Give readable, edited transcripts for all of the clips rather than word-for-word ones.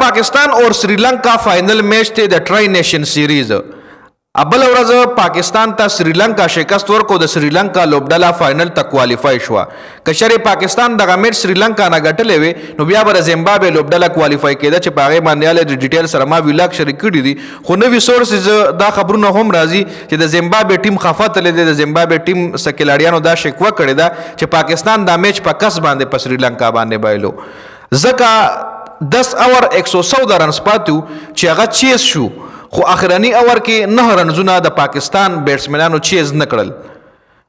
पाकिस्तान और Sri Lanka final match थे the tri nation series अबल ورځ पाकिस्तान ته श्रीलंका شکست ورکو د श्रीलंका لوبډله فائنل ته کوالیفای شو کشر پاکستان دغه میچ श्रीलंका نه ګټلې وي نو بیا بر زیمبابوے لوبډله کوالیفای کېده چې باغې باندې د ډیټیل سره ما ویلاګ شریک کړی دي خو نوې سورسز دا خبرونه هم راځي چې د زیمبابوے ټیم خفت لیدي د زیمبابوے ټیم سکیلاډیانو دا شکوه کړې ده چې پاکستان دا میچ په کس باندې په श्रीलंका باندې بایلو ځکه 10 اور 114 رنز پاتو چې هغه چیز شو خو اخرنی اور کې 9 رنزونه د پاکستان بیټسمنانو چیز نکړل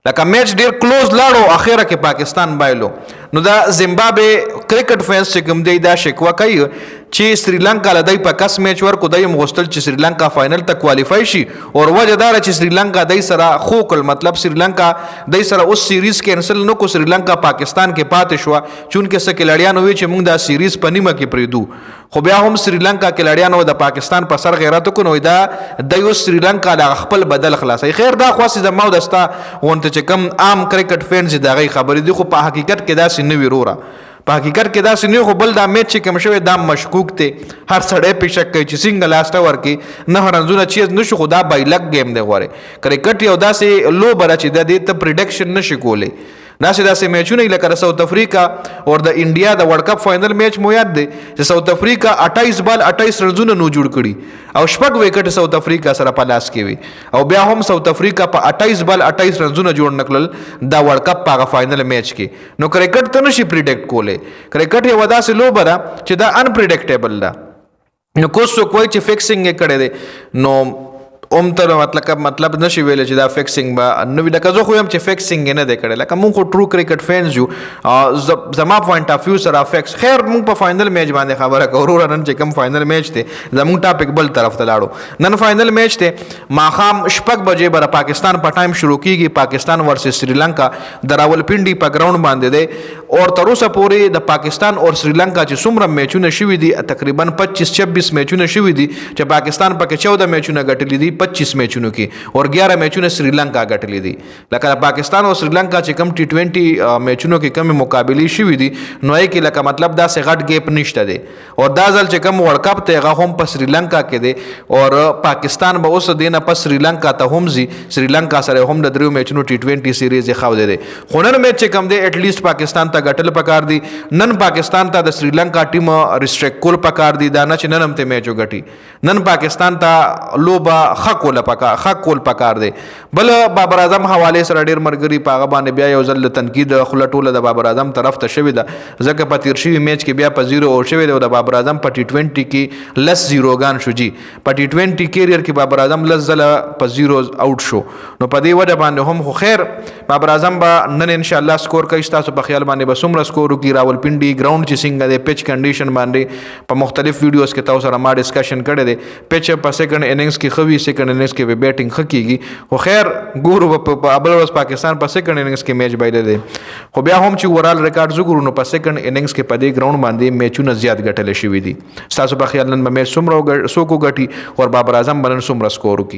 لکه میچ ډیر کلوز لاړو اخره کې پاکستان بایلو نو دا زیمبابوے کرکټ فینس چې کوم دی دا شکوه کوي چې श्रीलंका لدی په کس میچ ورکو دای مغستل چې श्रीलंका فائنل ته کوالیفای شي او وجه دار چې श्रीलंका دای سره خو کل مطلب श्रीलंका دای سره اوس سیریز کینسل نو کو श्रीलंका پاکستان کې پاتې شو چونکه سکیلاډیانو وی چې موږ دا سیریز په نیمه کې پریدو خو بیا هم श्रीलंका کلاډیانو د پاکستان په سر غیرت کو نو دا د یو श्रीलंका د خپل بدل خلاصي خیر دا خاصه د ماو دستا وانت چې کم عام کرکټ فینز دا غي خبرې دي خو په حقیقت کې دا سن ویرورا په حقیقت کې دا سنیو خو بل دا میچ چې کوم شوی دا مشکوک ته هر سړی په شک کوي چې څنګه لاست اور کې نه رنزونه چیز نشو خدا بایلک گیم دی غواره کرکټ یو داسې لو بر چې د دې ته پریډکشن نشي کولی داسې میچونه لکه ساوث افریقا او د انډیا د ورلد کپ فائنل میچ مو یاد دی چې ساوث افریقا 28 بال 28 رنزونه نو جوړ کړي او شپږ وکټ ساوث افریقا سره په لاس کې وي او بیا هم ساوث افریقا په 28 بال 28 رنزونه جوړ نکړل د ورلد کپ په فائنل میچ کې نو کرکټ ته نشي پریډکټ کولی کرکټ یو داسې لو بره چې دا انپریډکټیبل ده نو کوڅو کوئی چې فکسینګ کړي دي نو ته مطلب نشي ویل چې دا فکسینګ به نو لکه زه خو هم چې فکسینګ نه دی کړی لکه مونږ خو ټرو کرکټ فینز یو زما پوینټ اف ویو سره فکس خیر مونږ په فائنل میچ باندې خبره کوو نن چې کوم فائنل میچ دی زموږ ټاپک بل طرف ته لاړو نن فائنل میچ دی ماخام شپږ بجې بر پاکستان په ټایم شروع کیږي پاکستان ورسس श्रीलंका د راولپنډي په ګراوند باندې دی او تر اوسه پورې د پاکستان او श्रीलंका چې څومره میچونه شوي دي تقریبا 25-26 میچونه شوي دي چې پاکستان پکې 14 میچونه ګټلي دي 25 میچونو کې اور 11 میچونه श्रीलंका ګټلې دي لکه پاکستان او श्रीलंका چې کم T20 میچونو کې کم مقابلې شوي دي نو یې کې لکه مطلب دا سه غټ ګیپ نشته دی او دا ځل چې کم ورلد کپ ته هغه هم په श्रीलंका کې دی او پاکستان به اوس دینه په श्रीलंका ته هم زی श्रीलंका سره هم د دریو میچونو T20 سیریز خو دی خو نن میچ چې کم دی اټ لیست پاکستان ته ګټل پکار دی نن پاکستان ته د श्रीलंका ټیم ریسټریکټ کول پکار دی دا نه چې نن هم ته میچ وګټي نن پاکستان ته لوبا خکول پکار دی بل بابر اعظم حواله سره ډیر مرګري پاغه باندې بیا یو ځل تنقید خلټوله د بابر اعظم طرف ته شوی ده ځکه په تیر شوی میچ کې بیا په 0 اور شوی د بابر اعظم په T20 کې لس 0 ګان شو جی په T20 کیریئر کې بابر اعظم لس ځل په 0 اوټ شو نو په دې وجه باندې هم خو خیر بابر اعظم به نن ان شاء الله سکور کوي تاسو په خیال باندې به څومره سکور وکړي راولپنډي ګراوند چې څنګه د پیچ کنډیشن باندې په مختلف ویډیوز کې تاسو سره ما ډسکشن کړی دی پیچ په سیکنډ اننګز کې خوي سیکنډ اننګز کې به بیټینګ خکېږي خو خیر ګورو په ابل ورځ پاکستان په سیکنډ اننګز کې میچ بایله دی خو بیا هم چې اورال ریکارډ زګورو نو په سیکنډ اننګز کې په دې ګراوند باندې میچونه زیات ګټل شوي دي تاسو په خیال نن میچ څومره سوکو ګټي او بابر اعظم بنن څومره سکور وکړي